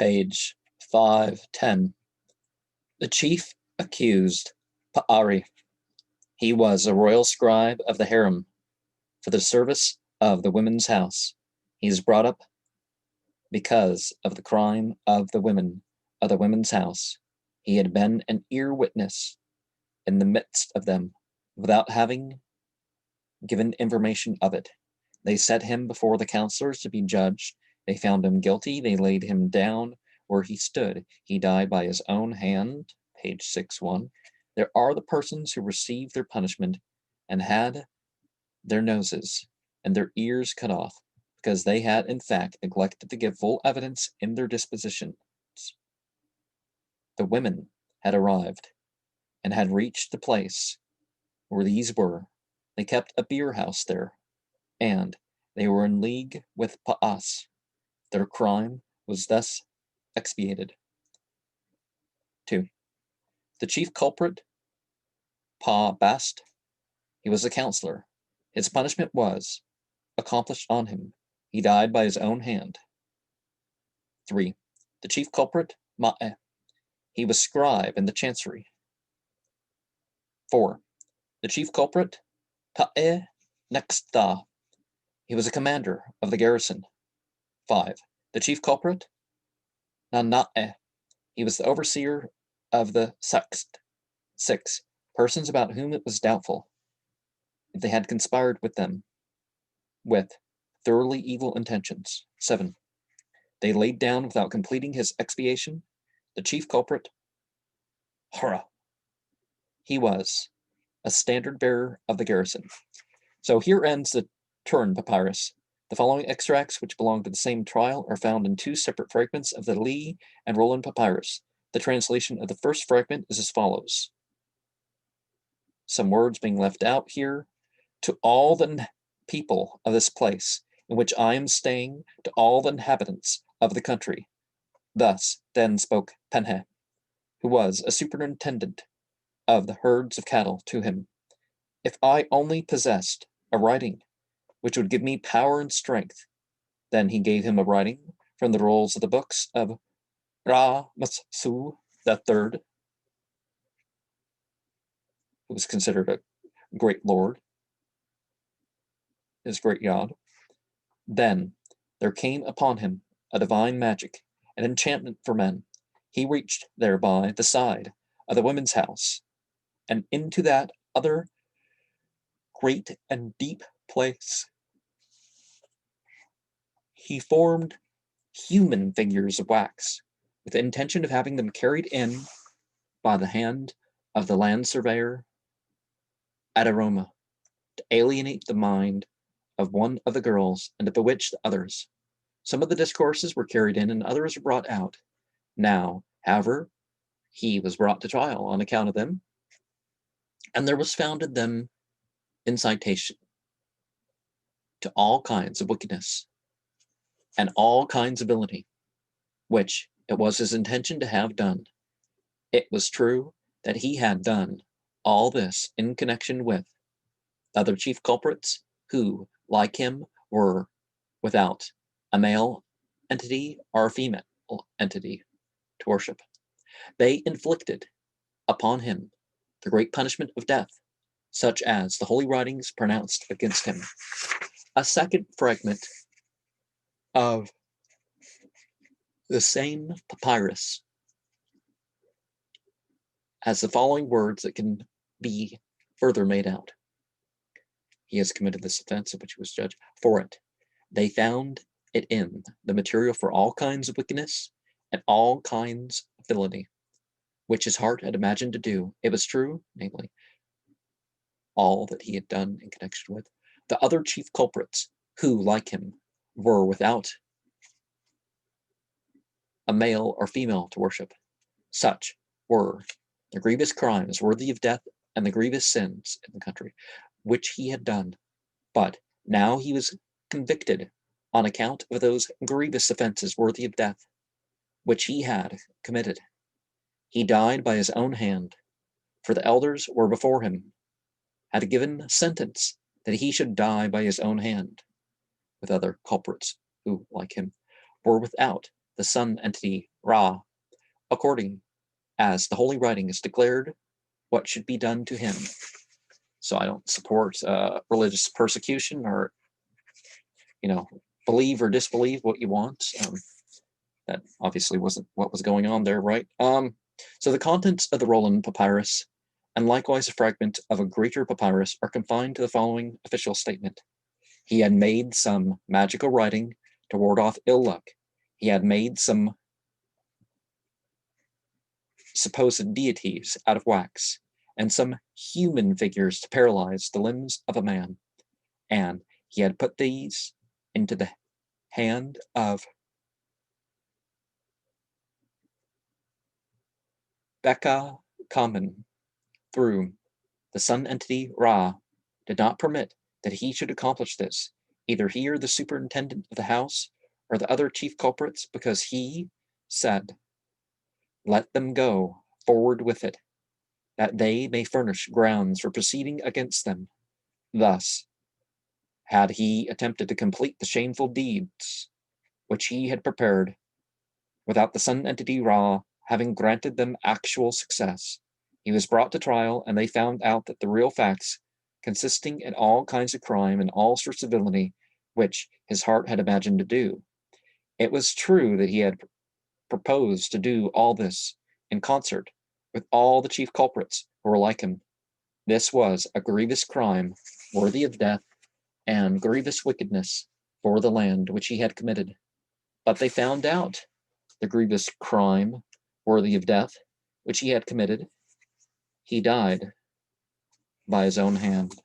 page 510. The chief accused, Pa'ari. He was a royal scribe of the harem for the service of the women's house. He is brought up because of the crime of the women of the women's house. He had been an ear witness in the midst of them without having given information of it. They set him before the counselors to be judged. They found him guilty. They laid him down where he stood. He died by his own hand, page 6-1. There are the persons who received their punishment and had their noses and their ears cut off because they had in fact neglected to give full evidence in their dispositions. The women had arrived and had reached the place where these were. They kept a beer house there, and they were in league with Pa'as. Their crime was thus expiated. 2. The chief culprit, Pa Bast, he was a counselor. His punishment was accomplished on him. He died by his own hand. 3. The chief culprit, Ma'e, he was scribe in the chancery. 4. The chief culprit, Ta'e Nexta, he was a commander of the garrison. 5. The chief culprit, Nana'e, he was the overseer of the sext. 6. Persons about whom it was doubtful if they had conspired with them with thoroughly evil intentions. 7. They laid down without completing his expiation the chief culprit, Hara. He was a standard bearer of the garrison. So here ends the Turin Papyrus. The following extracts, which belong to the same trial, are found in 2 separate fragments of the Lee and Roland Papyrus. The translation of the first fragment is as follows. Some words being left out here. To all the people of this place in which I am staying, to all the inhabitants of the country. Thus then spoke Penhe, who was a superintendent of the herds of cattle, to him. If I only possessed a writing which would give me power and strength. Then he gave him a writing from the rolls of the books of Ra-Masu III, who was considered a great lord, his great god. Then there came upon him a divine magic, an enchantment for men. He reached thereby the side of the women's house, and into that other great and deep place. He formed human figures of wax, with the intention of having them carried in by the hand of the land surveyor Adaroma, to alienate the mind of one of the girls and to bewitch the others. Some of the discourses were carried in and others were brought out. Now, however, he was brought to trial on account of them, and there was found in them incitation to all kinds of wickedness and all kinds of villainy, which it was his intention to have done. It was true that he had done all this in connection with the other chief culprits who, like him, were without a male entity or a female entity to worship. They inflicted upon him the great punishment of death, such as the holy writings pronounced against him. A second fragment of the same papyrus has the following words that can be further made out. He has committed this offense of which he was judged for it. They found it in the material for all kinds of wickedness and all kinds of villainy, which his heart had imagined to do. It was true, namely, all that he had done in connection with the other chief culprits who, like him, were without a male or female to worship. Such were the grievous crimes worthy of death and the grievous sins in the country, which he had done. But now he was convicted on account of those grievous offenses worthy of death, which he had committed. He died by his own hand, for the elders were before him, had given sentence that he should die by his own hand, with other culprits who, like him, were without the sun entity Ra, according as the holy writings declared what should be done to him. So I don't support religious persecution or, believe or disbelieve what you want. That obviously wasn't what was going on there, right? So the contents of the Roland papyrus, and likewise a fragment of a greater papyrus, are confined to the following official statement. He had made some magical writing to ward off ill luck. He had made some supposed deities out of wax, and some human figures to paralyze the limbs of a man. And he had put these into the hand of Beka Kamen through the sun entity Ra did not permit that he should accomplish this, either he or the superintendent of the house or the other chief culprits, because he said, let them go forward with it, that they may furnish grounds for proceeding against them. Thus, had he attempted to complete the shameful deeds which he had prepared, without the sun entity Ra having granted them actual success, he was brought to trial, and they found out that the real facts, consisting in all kinds of crime and all sorts of villainy, which his heart had imagined to do. It was true that he had proposed to do all this in concert with all the chief culprits who were like him. This was a grievous crime worthy of death, and grievous wickedness for the land which he had committed. But they found out the grievous crime worthy of death which he had committed. He died by his own hand.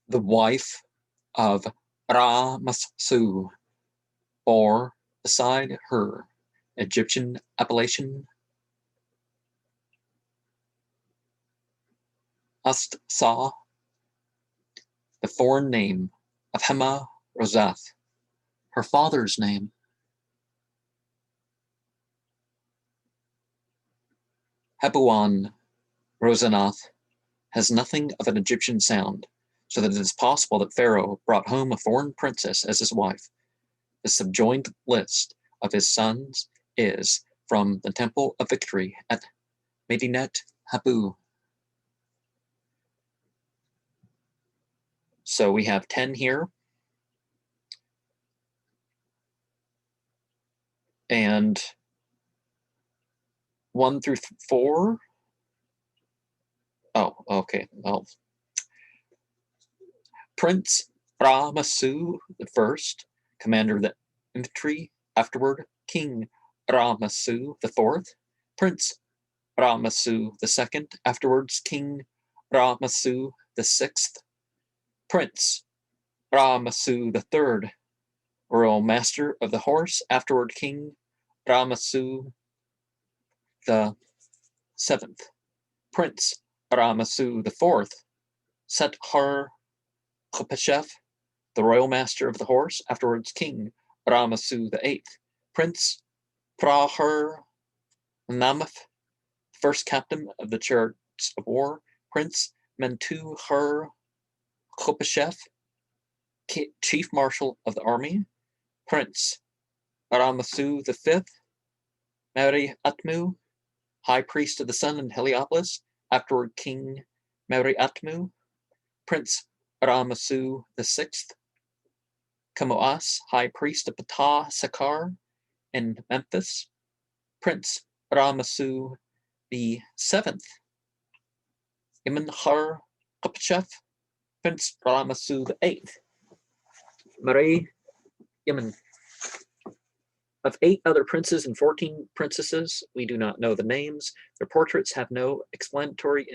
The wife of Ra-Masu bore beside her Egyptian appellation Ast-Sa, the foreign name of Hema Rosath, her father's name. Hebuan Rosanath has nothing of an Egyptian sound, so that it is possible that Pharaoh brought home a foreign princess as his wife. The subjoined list of his sons is from the Temple of Victory at Medinet Habu. So we have 10 here. And 1 through 4. Oh, okay. Well, Prince Ra-Masu the first, commander of the infantry, afterward King Ra-Masu the fourth, Prince Ra-Masu the second, afterwards King Ra-Masu the sixth, Prince Ra-Masu the third, royal master of the horse, afterward King Ra-Masu the seventh, Prince Ra-Masu the fourth, Set-Har Khopeshef, the royal master of the horse, afterwards King Ra-Masu the eighth, Prince Praher Namath, first captain of the chariots of war, Prince Mentu-Her Khopeshef, chief marshal of the army, Prince Ra-Masu the fifth, Mary Atmu, high priest of the sun in Heliopolis, afterward King Mary Atmu, Prince Ra-Masu the sixth, Kamoas, high priest of Ptah Sakar in Memphis, Prince Ra-Masu the seventh, Imenhar Khopeshef, Prince Ra-Masu the eighth, Marie Yemen. Of 8 other princes and 14 princesses, we do not know the names. Their portraits have no explanatory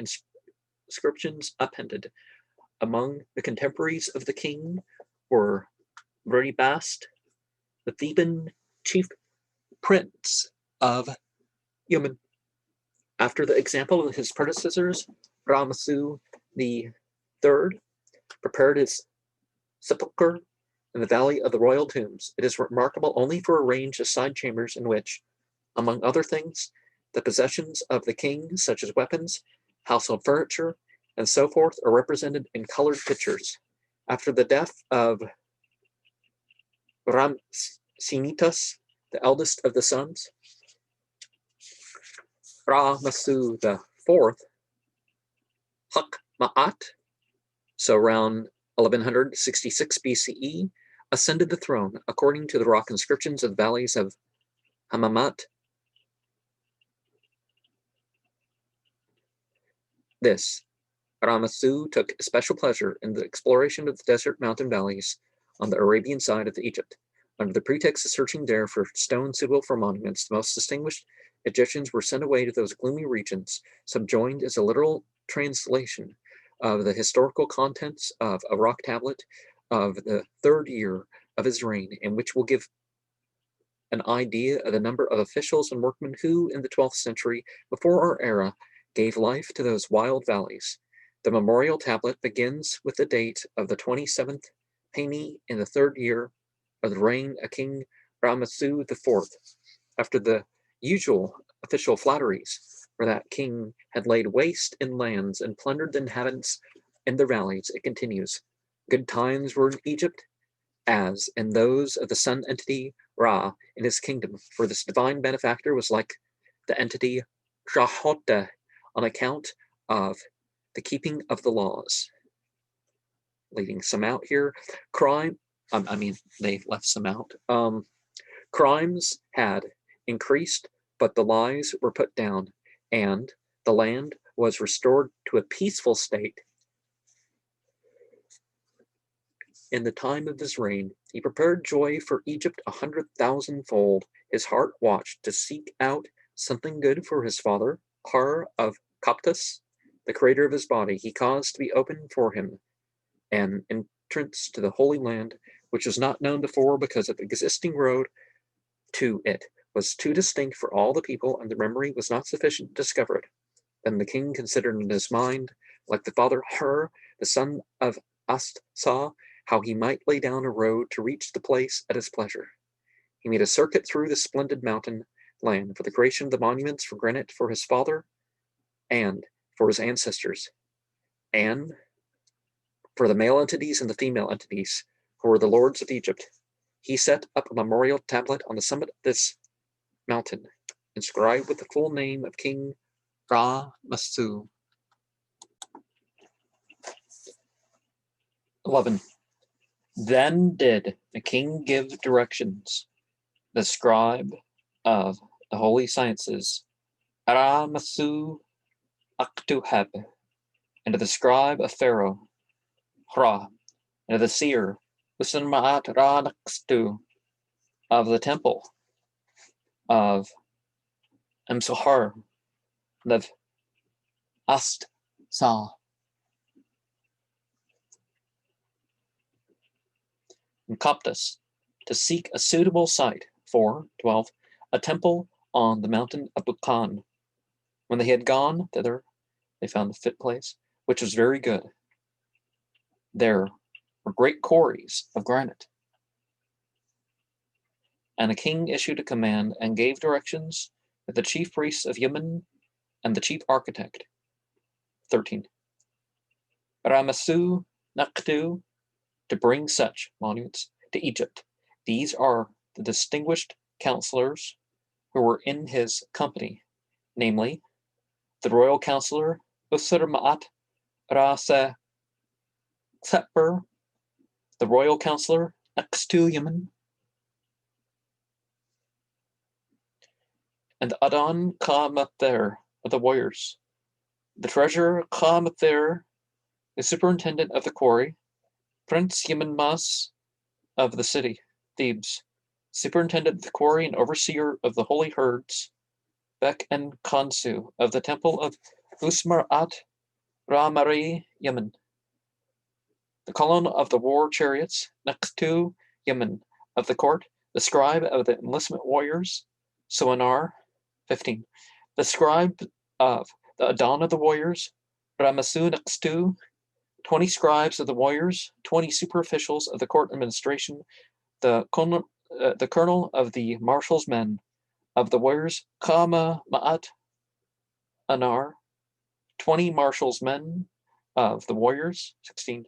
inscriptions appended. Among the contemporaries of the king were Bast, the Theban chief prince of Yemen. After the example of his predecessors, Ra-Masu the third prepared his sepulchre in the Valley of the Royal Tombs. It is remarkable only for a range of side chambers in which, among other things, the possessions of the king, such as weapons, household furniture, and so forth, are represented in colored pictures. After the death of Ramses Sinitas, the eldest of the sons. Ra-Masu the fourth, Hak-Ma'at, so around 1166 BCE, ascended the throne according to the rock inscriptions of the valleys of Hamamat. This Ra-Masu took special pleasure in the exploration of the desert mountain valleys on the Arabian side of Egypt. Under the pretext of searching there for stones suitable for monuments, the most distinguished Egyptians were sent away to those gloomy regions, subjoined as a literal translation of the historical contents of a rock tablet of the 3rd year of his reign, and which will give an idea of the number of officials and workmen who, in the 12th century before our era, gave life to those wild valleys. The memorial tablet begins with the date of the 27th Pani in the 3rd year of the reign of King Ra-Masu IV. After the usual official flatteries, for that king had laid waste in lands and plundered the inhabitants in their valleys, it continues. Good times were in Egypt, as in those of the sun entity Ra in his kingdom, for this divine benefactor was like the entity Shahota on account of the keeping of the laws. Leaving some out here. They left some out. Crimes had increased, but the lies were put down, and the land was restored to a peaceful state. In the time of his reign, he prepared joy for Egypt 100,000-fold. His heart watched to seek out something good for his father, Har of Coptus, the creator of his body. He caused to be opened for him an entrance to the Holy Land, which was not known before because of the existing road to it was too distinct for all the people, and the memory was not sufficient to discover it. Then the king considered in his mind, like the father Hur, the son of Ast, saw how he might lay down a road to reach the place at his pleasure. He made a circuit through the splendid mountain land for the creation of the monuments for granite for his father and for his ancestors, and for the male entities and the female entities who were the lords of Egypt. He set up a memorial tablet on the summit of this mountain, inscribed with the full name of King Ra-Masu. 11. Then did the king give directions, the scribe of the holy sciences, Ra-Masu Aktuheb, and to the scribe of Pharaoh, Hra, and to the seer, Usanma'at Ra-Nakstu, of the temple of Emsuhar, of Ast-Sa, and Coptus, to seek a suitable site for, 12, a temple on the mountain of Bukan. When they had gone thither, they found the fit place, which was very good. There were great quarries of granite. And the king issued a command and gave directions to the chief priests of Yemen and the chief architect. 13. Ra-Masu Naktu, to bring such monuments to Egypt. These are the distinguished counselors who were in his company, namely, the royal counselor Usur-Ma'at Ra-Sepper, the royal counselor next to Yemen, and Adon Ka-Mather of the warriors, the treasurer Ka-Mather, the superintendent of the quarry, Prince Yemen-Mas of the city, Thebes, superintendent of the quarry and overseer of the holy herds, Bek and Kansu of the temple of Usmar-at Ra-Mari, Yemen, the colonel of the war chariots next to Yemen of the court, the scribe of the enlistment warriors, Suanar, 15, the scribe of the Adon of the warriors, Ra-Masu next to 20 scribes of the warriors, 20 super officials of the court administration, the colonel of the marshal's men of the warriors, Ka-Ma'at Anar, 20 marshal's men of the warriors, 16,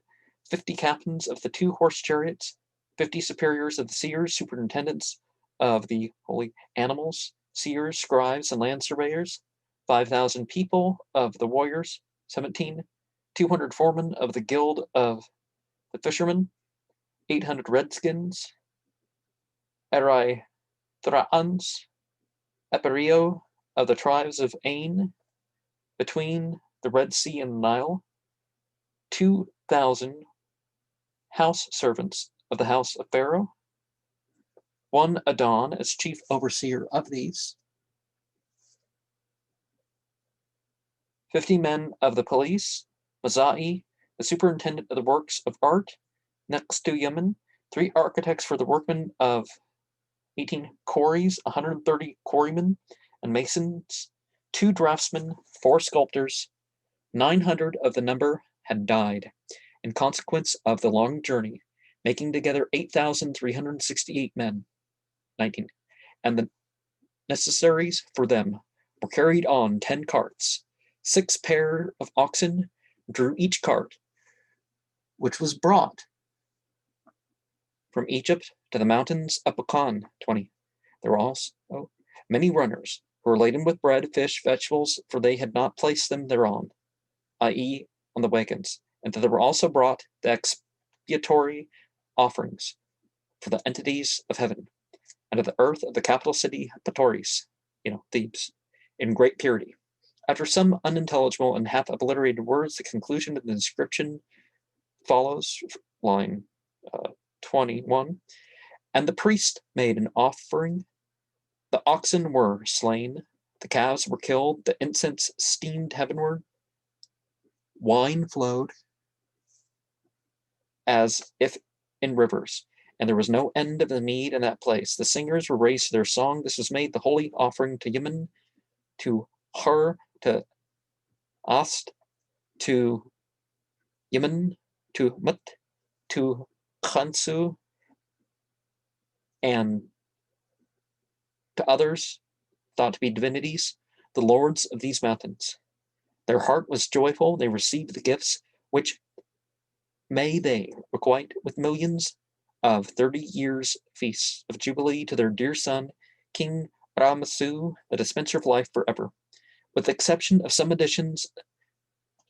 50 captains of the 2 horse chariots, 50 superiors of the seers, superintendents of the holy animals, seers, scribes, and land surveyors, 5,000 people of the warriors, 17, 200 foremen of the guild of the fishermen, 800 redskins, Erai Thraans, Eperio of the tribes of Ain, between the Red Sea and the Nile, 2,000 house servants of the house of Pharaoh, one Adon as chief overseer of these, 50 men of the police, Mazai, the superintendent of the works of art, next to Yemen, 3 architects for the workmen of 18 quarries, 130 quarrymen and masons, 2 draftsmen, 4 sculptors, 900 of the number had died in consequence of the long journey, making together 8,368 men, 19, and the necessaries for them were carried on 10 carts. 6 pair of oxen drew each cart, which was brought from Egypt to the mountains of Bakan, 20. There were also many runners who were laden with bread, fish, vegetables, for they had not placed them thereon, i.e., on the wagons, and that there were also brought the expiatory offerings for the entities of heaven and of the earth of the capital city, Patoris, Thebes, in great purity. After some unintelligible and half obliterated words, the conclusion of the inscription follows, line 21. And the priest made an offering. The oxen were slain, the calves were killed, the incense steamed heavenward, wine flowed as if in rivers, and there was no end of the mead in that place. The singers were raised to their song. This was made the holy offering to Yemen, to Hur, to Ast, to Yemen, to Mut, to Khansu, and to others thought to be divinities, the lords of these mountains. Their heart was joyful. They received the gifts, which may they requite with millions of 30 years' feasts of jubilee to their dear son, King Ramasu, the dispenser of life forever, with the exception of some additions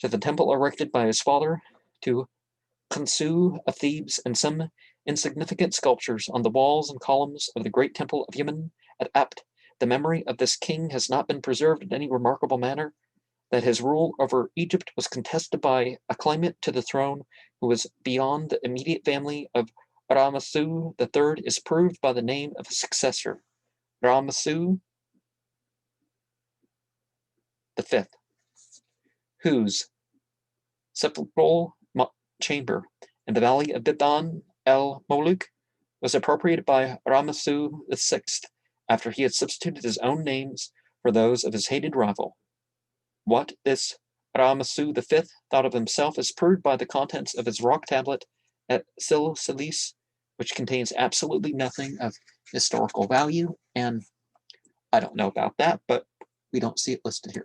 to the temple erected by his father, to Khonsu of Thebes, and some insignificant sculptures on the walls and columns of the great temple of Yemen at Apt. The memory of this king has not been preserved in any remarkable manner. That his rule over Egypt was contested by a claimant to the throne who was beyond the immediate family of Ramasu III is proved by the name of his successor, Ramasu V, whose sepulchral chamber in the valley of Biban el Moluk was appropriated by Ramasu VI after he had substituted his own names for those of his hated rival. What this Ramasu V thought of himself is proved by the contents of his rock tablet at Silsilis, which contains absolutely nothing of historical value, and I don't know about that, but we don't see it listed here.